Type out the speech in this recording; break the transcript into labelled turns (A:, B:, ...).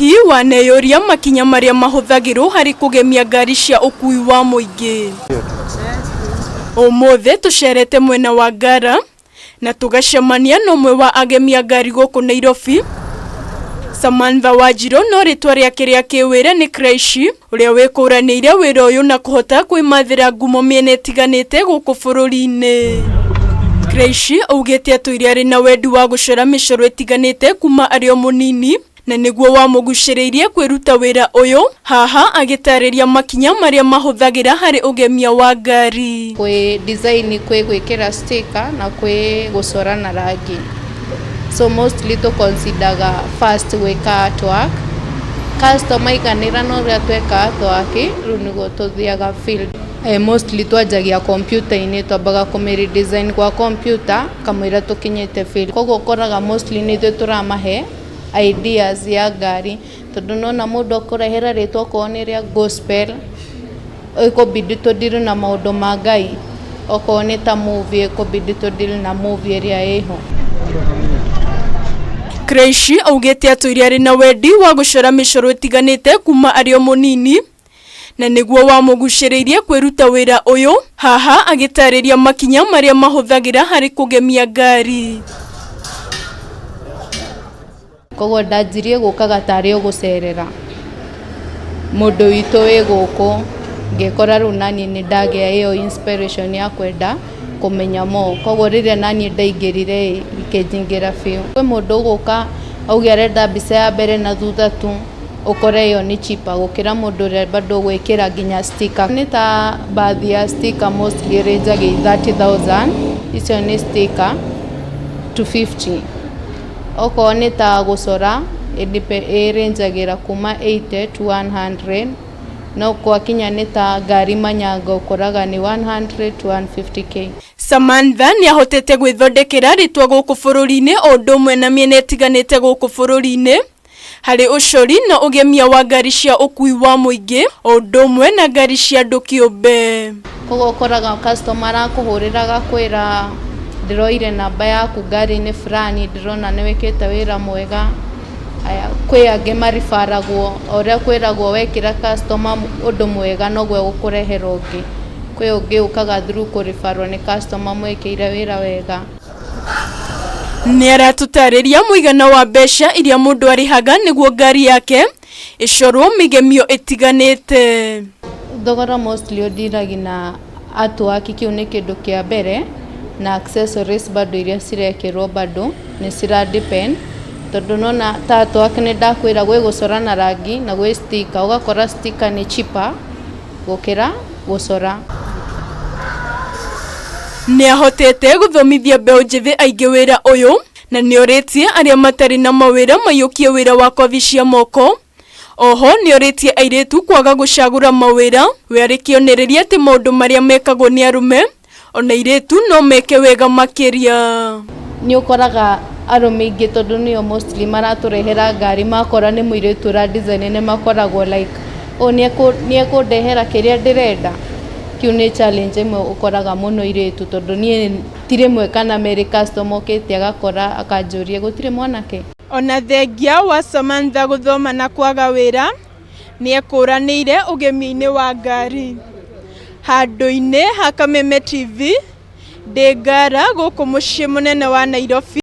A: Hihi waneyũria makinya maria mahuthagirwo hari kugemia ngari cia ukui wa muingi. Ũmũthĩ tucerete mwena wa Ngara na tugacemania na ũmwe wa agemia ngari gũkũ Nairobi. Samantha Wanjiru no rĩtwa rĩake rĩa kĩwĩra nĩ Kraishi, ũrĩa wĩkũranĩire wĩra ũyũ na kũhota kwĩmathĩra ngumo mĩena ĩtiganĩte gũkũ bũrũri-inĩ. Kraishi augĩte atũire arĩ na wendi wa gũcora mĩcoro ĩtiganĩte kuma arĩ o mũnini, na nĩguo wamũgucĩrĩirie kwĩruta wĩra ũyũ. Haha agĩtarĩria makinya marĩa mahũthagĩra harĩ ũgemia wa ngari.
B: Kwĩ design, kwĩ gwĩkĩra sticker na kwĩ gũcora na rangi. So mostly to consider first gwĩka artwork. Customer ikanĩra no rĩa tweka artwork rĩu nĩguo tũthiaga field. Mostly twanjagia computer-inĩ, twambaga kũmĩri design kwa computer kamũira tũkinyĩte field. Koguo ũkoraga mostly nĩ ithuĩ tũramahe ideas ya ngari, tondũ nona mũndũ akũrehera rĩtwa okorwo nĩ rĩa gospel, ĩkũbidi tũdili na maũndũ ma Ngai. Okorwo nĩ ta movie, ĩkũbidi tũdili na movie ĩrĩa ĩho.
A: Kraishi augĩte atũire arĩ na wendi wa gũcora mĩcoro ĩtiganĩte kuma arĩ o mũnini, na nĩguo wamũgucĩrĩirie kwĩruta wĩra ũyũ. Haha agĩtarĩria makinya marĩa mahũthagĩra harĩ kũgemia ngari.
B: Koguo ndanjirie gũkaga tarĩ o gũcerera mũndũ witũ wĩ gũkũ, ngĩkora rĩu nani nĩ ndagĩa ĩyo inspiration ya kwenda kũmenya mo. Koguo rĩrĩa nani ndaingĩrire ikĩnjingĩra biũ. Kwĩ mũndũ ũgũka auge arenda mbica ya mbere na thutha tu, ũkore ĩyo nĩ cheaper gũkĩra mũndũ ũrĩa bado gwĩkĩra nginya sticker. Nĩ ta baadhi ya sticker mostly range 30,000, icio nĩ sticker 250. Okorwo nĩ ta gũcora ĩrĩnjagĩra kuma 80 to 100, no kwakinya nĩ ta ngari manyanga ũkoraga nĩ 100 to 150k.
A: Samantha nĩ ahotete gwĩthondekera rĩtwa gũkũ bũrũri-inĩ o ũndũ ũmwe na mĩena ĩtiganĩte gũkũ bũrũri-inĩ harĩ ũcori na ũgemia wa ngari cia ũkui wa mũingĩ o ũndũ ũmwe na ngari cia andũ kĩũmbe.
B: Koguo ũkoraga customer arakũhũrĩra kwĩra ndiroire namba yaku ngari-inĩ fulani, ndirona nĩ wĩkĩte wĩra mwega. Kwĩ angĩ maribaragwo, ũrĩa kwĩragwo wekĩra customer ũndũ mwega noguo gũkũrehera ũngĩ. Kwĩ ũngĩ ũkaga through kũribarwo nĩ customer mwĩkĩire wĩra wega.
A: Nĩ aratũtarĩria mũigana wa mbeca iria mũndũ arĩhaga nĩguo ngari yake ĩcorwo mĩgemio ĩtiganĩte.
B: Thogora mostly ũndiragia na artwork, kĩu nĩ kĩndũ kĩa mbere, na accessories bado iria cirekĩrwo bado nĩ cira depend, tondũ nona ta artwork nĩ ndakwĩra gwĩ gũcora na rangi na gwĩ sticker, ũgakora sticker nĩ cheaper gũkĩra gũcora. Nĩ ahotete gũthomithia mbeũ njĩthĩ aingĩ wĩra ũyũ, na nĩ orĩtie arĩa matarĩ na mawĩra maiyũkie wĩra wa kothi cia moko. Oho nĩ orĩtie airĩtu kwaga gũcagũra mawĩra, we arĩ kĩonereria atĩ maũndũ marĩa mekagwo nĩ arũme ona airĩtu no meke wega makĩria. Nĩ ũkoraga arũme aingĩ tondũ nĩo mostly maratũrehera ngari, makora nĩ mũirĩtu ũra design nĩ makoragwo like nĩ ekũndehera kĩrĩa ndĩrenda. Kĩu nĩ challenge ĩmwe ũkoraga mũno airĩtu, tondũ niĩ ti rĩmwe kana merĩ customer okĩte agakora akanjũria gũtirĩ mwanake. Ona thengia wa Samantha gũthoma na kwaga wĩra, nĩ ekũranĩire ũgemi-inĩ wa ngari. Handũ-inĩ ha Kameme TV, ndĩ Ngara gũkũ mũciĩ mũnene wa Nairobi.